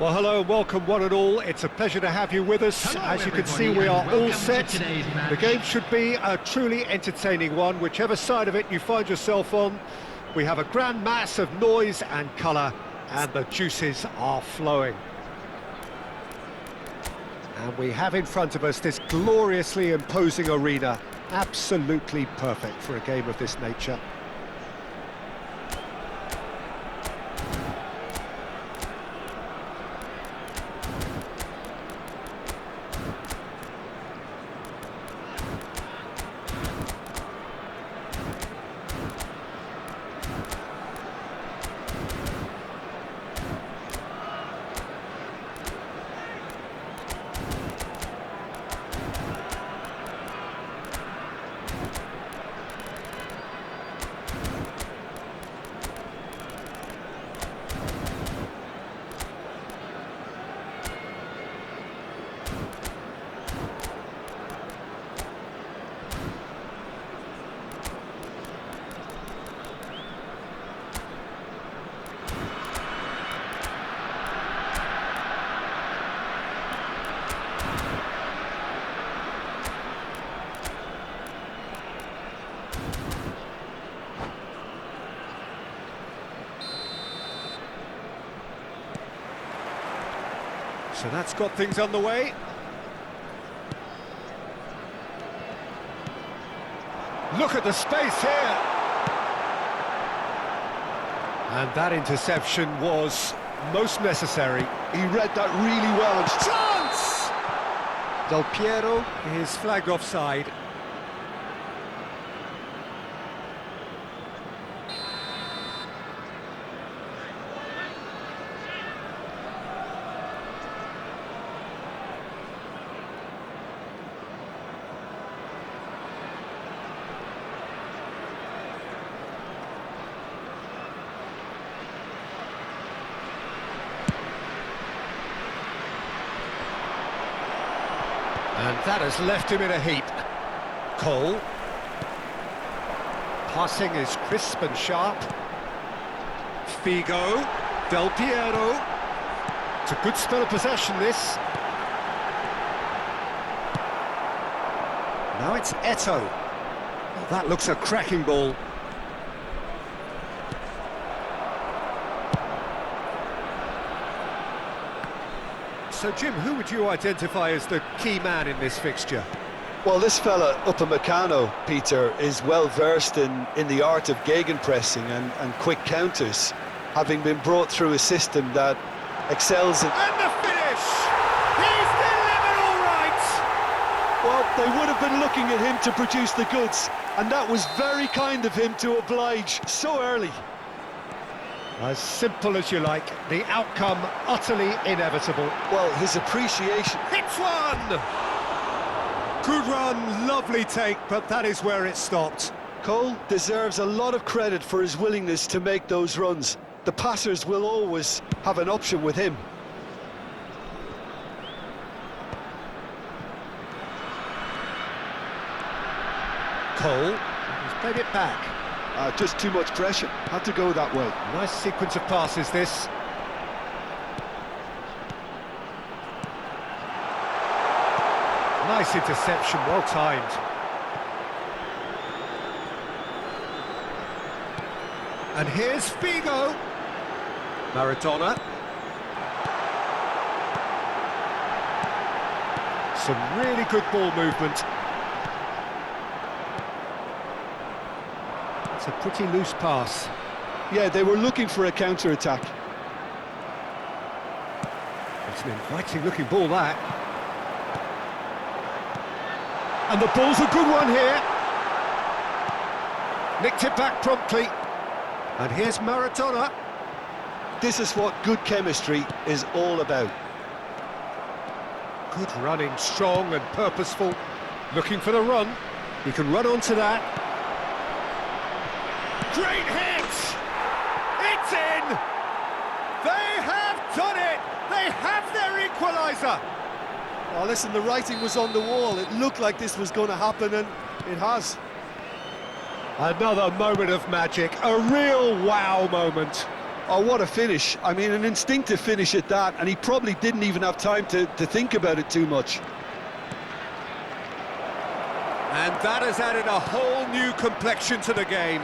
Well, hello and welcome one and all. It's a pleasure to have you with us. Hello, as you can see, everybody, we are all welcome set. to today's match. The game should be a truly entertaining one, whichever side of it you find yourself on. We have a grand mass of noise and colour, and the juices are flowing. And we have in front of us this gloriously imposing arena, absolutely perfect for a game of this nature. So that's got things underway. Look at the space here. And that interception was most necessary. He read that really well. And chance! Del Piero is flagged offside. And that has left him in a heap. Cole. Passing is crisp and sharp. Figo. Del Piero. It's a good spell of possession, this. Now it's Eto'o. Well, that looks a cracking ball. So, Jim, who would you identify as the key man in this fixture? Well, this fella, Upamecano, Peter, is well versed in the art of gegenpressing and quick counters, having been brought through a system that excels in... And the finish! He's delivered all right! Well, they would have been looking at him to produce the goods, and that was very kind of him to oblige so early. As simple as you like, the outcome utterly inevitable. Well, his appreciation... Hits one! Good run, lovely take, but that is where it stopped. Cole deserves a lot of credit for his willingness to make those runs. The passers will always have an option with him. Cole, he's played it back. Just too much pressure, had to go that way. Nice sequence of passes, this. Nice interception, well timed. And here's Figo. Maradona. Some really good ball movement. It's a pretty loose pass. Yeah, they were looking for a counter-attack. It's an inviting looking ball, that. And the ball's a good one here. Nicked it back promptly. And here's Maradona. This is what good chemistry is all about. Good running, strong and purposeful. Looking for the run. He can run onto that. Great hit! It's in! They have done it! They have their equaliser! Oh, listen, the writing was on the wall. It looked like this was going to happen, and it has. Another moment of magic, a real wow moment. Oh, what a finish. I mean, an instinctive finish at that, and he probably didn't even have time to think about it too much. And that has added a whole new complexion to the game.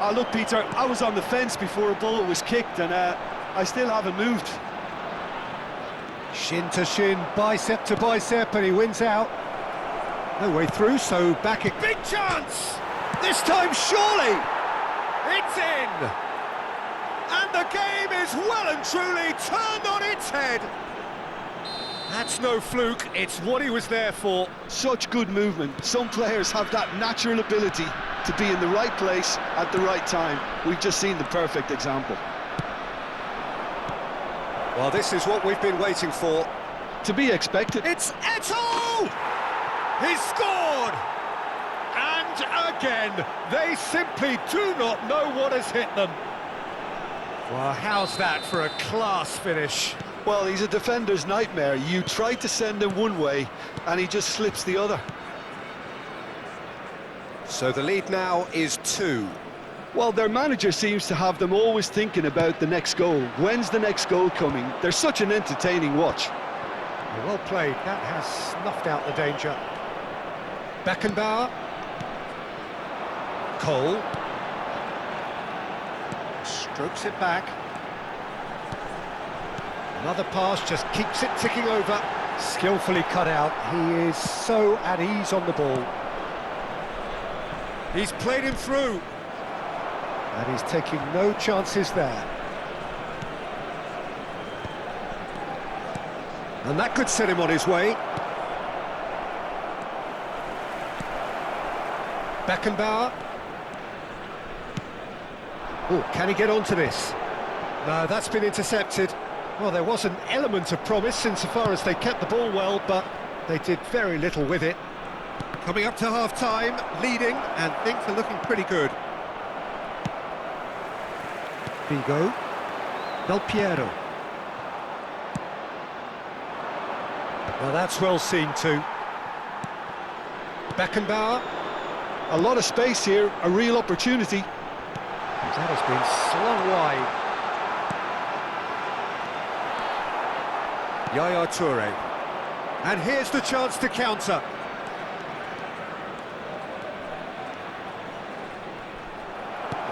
Oh, look, Peter, I was on the fence before a ball was kicked, and I still haven't moved. Shin to shin, bicep to bicep, and he wins out. No way through, so back it. Big chance! This time, surely! It's in! And the game is well and truly turned on its head. That's no fluke, it's what he was there for. Such good movement. Some players have that natural ability to be in the right place at the right time. We've just seen the perfect example. Well, this is what we've been waiting for. To be expected. It's Eto'o! He's scored! And again, they simply do not know what has hit them. Well, how's that for a class finish? Well, he's a defender's nightmare. You try to send him one way, and he just slips the other. So the lead now is 2. Well, their manager seems to have them always thinking about the next goal. When's the next goal coming? They're such an entertaining watch. Well played, that has snuffed out the danger. Beckenbauer. Cole. Strokes it back. Another pass, just keeps it ticking over. Skillfully cut out. He is so at ease on the ball. He's played him through. And he's taking no chances there. And that could set him on his way. Beckenbauer. Oh, can he get onto this? No, that's been intercepted. Well, there was an element of promise insofar as they kept the ball well, but they did very little with it. Coming up to half-time, leading, and things are looking pretty good. Figo. Del Piero. Well, that's well seen too. Beckenbauer. A lot of space here, a real opportunity. That has been slung wide. Yaya Toure. And here's the chance to counter.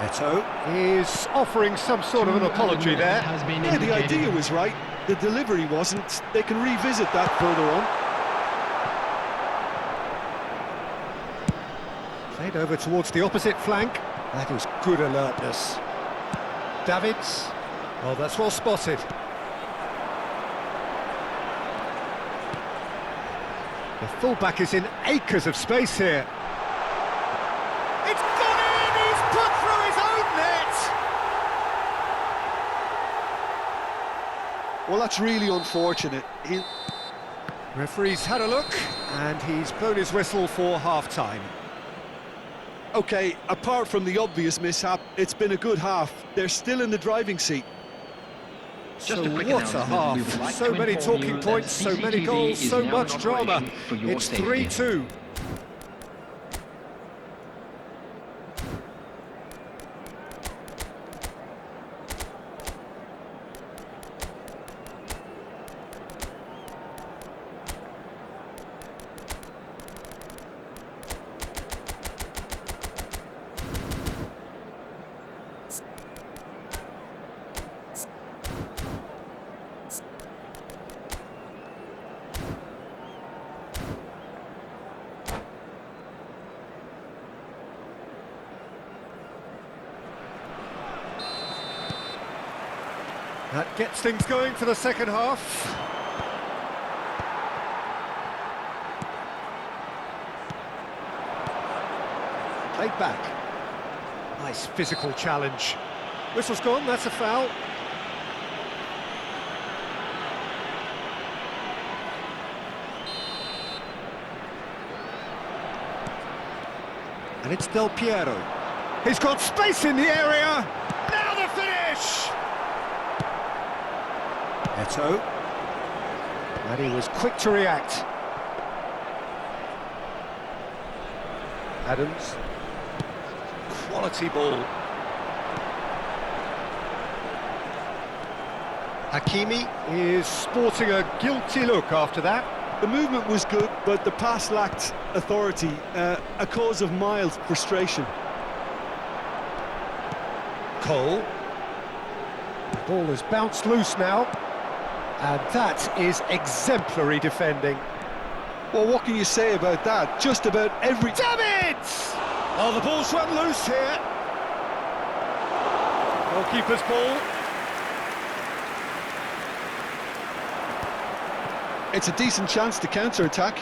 Eto'o is offering some sort of an apology there. Yeah, the idea was right. the delivery wasn't. They can revisit that further on. Played over towards the opposite flank. That is good alertness. Davids. Oh, that's well spotted. The fullback is in acres of space here. It's gone in! He's put through his own net! Well, that's really unfortunate. Referee's had a look, and he's blown his whistle for half-time. Okay, apart from the obvious mishap, it's been a good half. They're still in the driving seat. So what a half, so many talking points, so many goals, so much drama. It's 3-2. That gets things going for the second half. Played back. Nice physical challenge. Whistle's gone, that's a foul. And it's Del Piero. He's got space in the area. Now the finish! Eto. And he was quick to react. Adams. Quality ball. Hakimi is sporting a guilty look after that. The movement was good, but the pass lacked authority, a cause of mild frustration. Cole. The ball has bounced loose now. And that is exemplary defending. Well, what can you say about that? Just about every... Davids! Oh, the ball's run loose here. Goalkeeper's ball. It's a decent chance to counter-attack.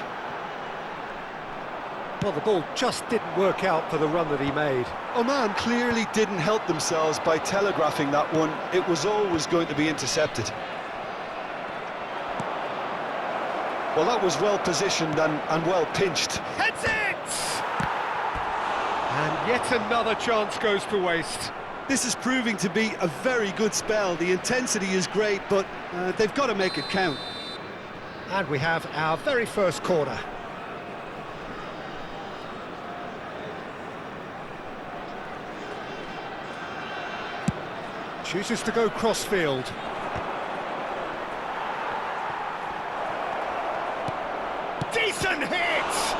Well, the ball just didn't work out for the run that he made. Oman clearly didn't help themselves by telegraphing that one. It was always going to be intercepted. Well, that was well positioned and well pinched. Heads it! And yet another chance goes to waste. This is proving to be a very good spell. The intensity is great, but they've got to make it count. And we have our very first corner. Chooses to go crossfield. Decent hit!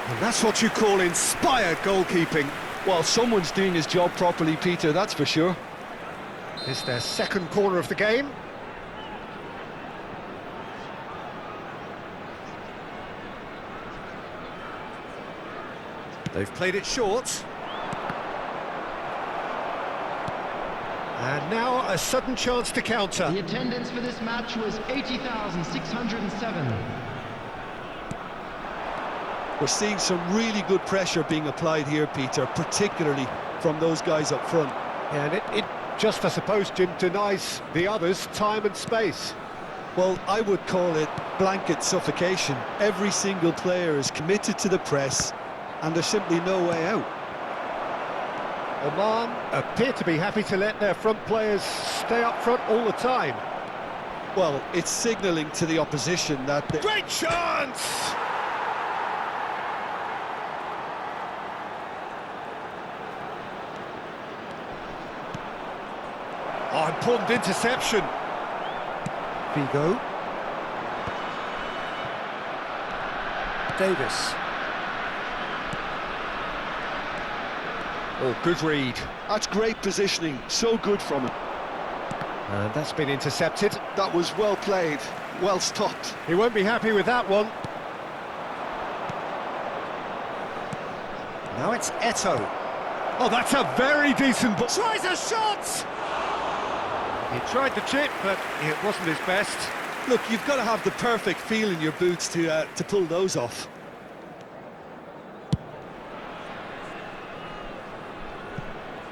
And that's what you call inspired goalkeeping. Well, someone's doing his job properly, Peter, that's for sure. It's their second corner of the game. They've played it short. And now a sudden chance to counter. The attendance for this match was 80,607. We're seeing some really good pressure being applied here, Peter, particularly from those guys up front. And it just, I suppose, Jim, denies the others time and space. Well, I would call it blanket suffocation. Every single player is committed to the press, and there's simply no way out. Oman appear to be happy to let their front players stay up front all the time. Well, it's signalling to the opposition that... Great chance! Oh, important interception. Vigo. Davis. Oh, good read. That's great positioning, so good from him. And that's been intercepted. That was well played, well stopped. He won't be happy with that one. Now it's Eto'o. Oh, that's a very decent ball. Tries a shot! He tried the chip, but it wasn't his best. Look, you've got to have the perfect feel in your boots to pull those off.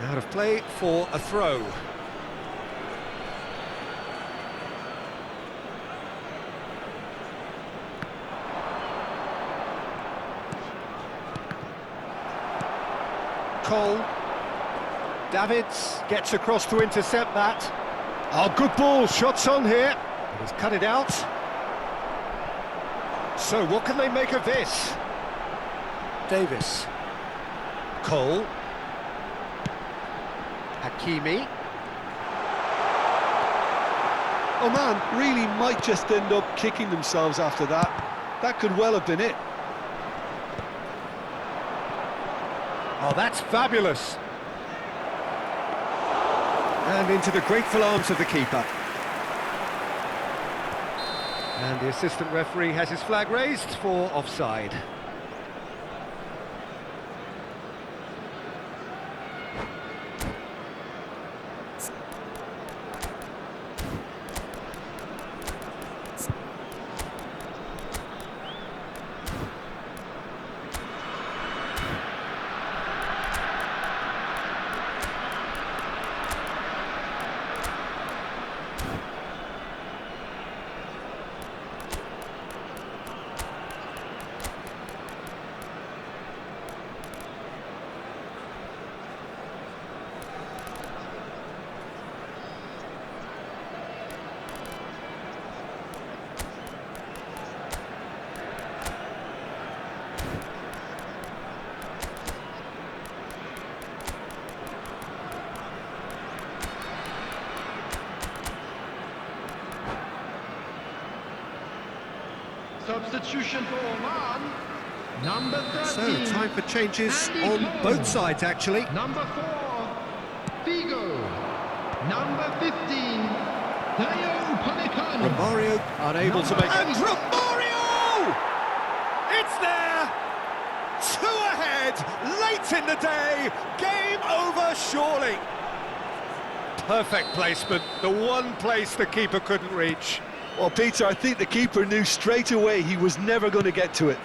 Out of play for a throw. Cole. Davids gets across to intercept that. Oh, good ball, shots on here. But he's cut it out. So what can they make of this? Davis. Cole. Hakimi. Oh man, really might just end up kicking themselves after that. That could well have been it. Oh, that's fabulous. And into the grateful arms of the keeper. And the assistant referee has his flag raised for offside. Substitution for Oman, number 13. So, time for changes Andy on Cole. both sides, actually. Number 4, Figo. Number 15, Dayo Upamecano. Romario unable to make... And Romario! It's there! 2 ahead, late in the day, game over surely. Perfect placement, the one place the keeper couldn't reach. Well, Peter, I think the keeper knew straight away he was never going to get to it.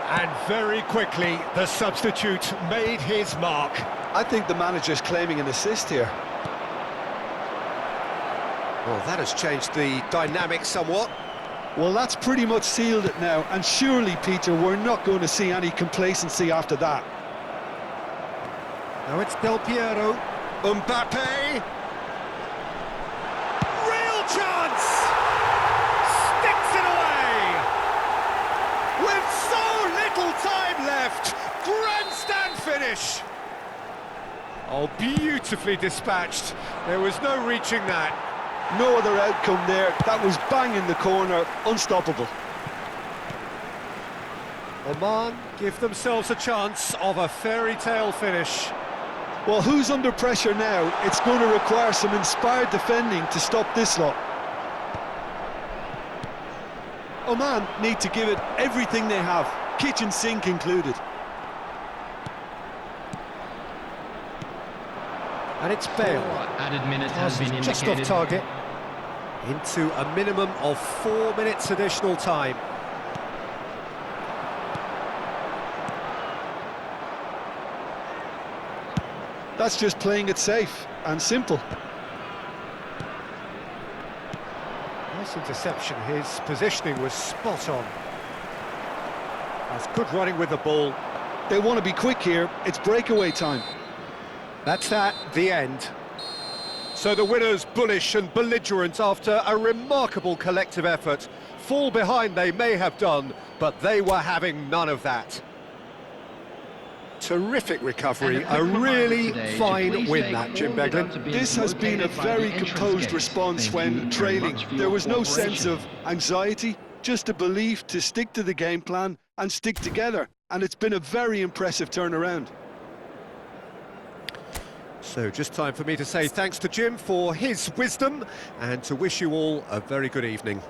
And very quickly, the substitute made his mark. I think the manager's claiming an assist here. Well, that has changed the dynamic somewhat. Well, that's pretty much sealed it now, and surely, Peter, we're not going to see any complacency after that. Now it's Del Piero, Mbappe. Real chance! Sticks it away! With so little time left, grandstand finish! Oh, beautifully dispatched. There was no reaching that. No other outcome there. That was bang in the corner, unstoppable. Oman give themselves a chance of a fairy tale finish. Well, who's under pressure now? It's going to require some inspired defending to stop this lot. Oman need to give it everything they have, kitchen sink included. And it's Bale. Added minute has been Just indicated. off target. Into a minimum of 4 minutes additional time. That's just playing it safe and simple. Nice interception. His positioning was spot on. That's good running with the ball. They want to be quick here. It's breakaway time. That's the end. So the winners bullish and belligerent after a remarkable collective effort. Fall behind they may have done, but they were having none of that. Terrific recovery, a really fine win that, Jim Beglin. This has been a very composed response when trailing. There was no sense of anxiety, just a belief to stick to the game plan and stick together. And it's been a very impressive turnaround. So just time for me to say thanks to Jim for his wisdom and to wish you all a very good evening.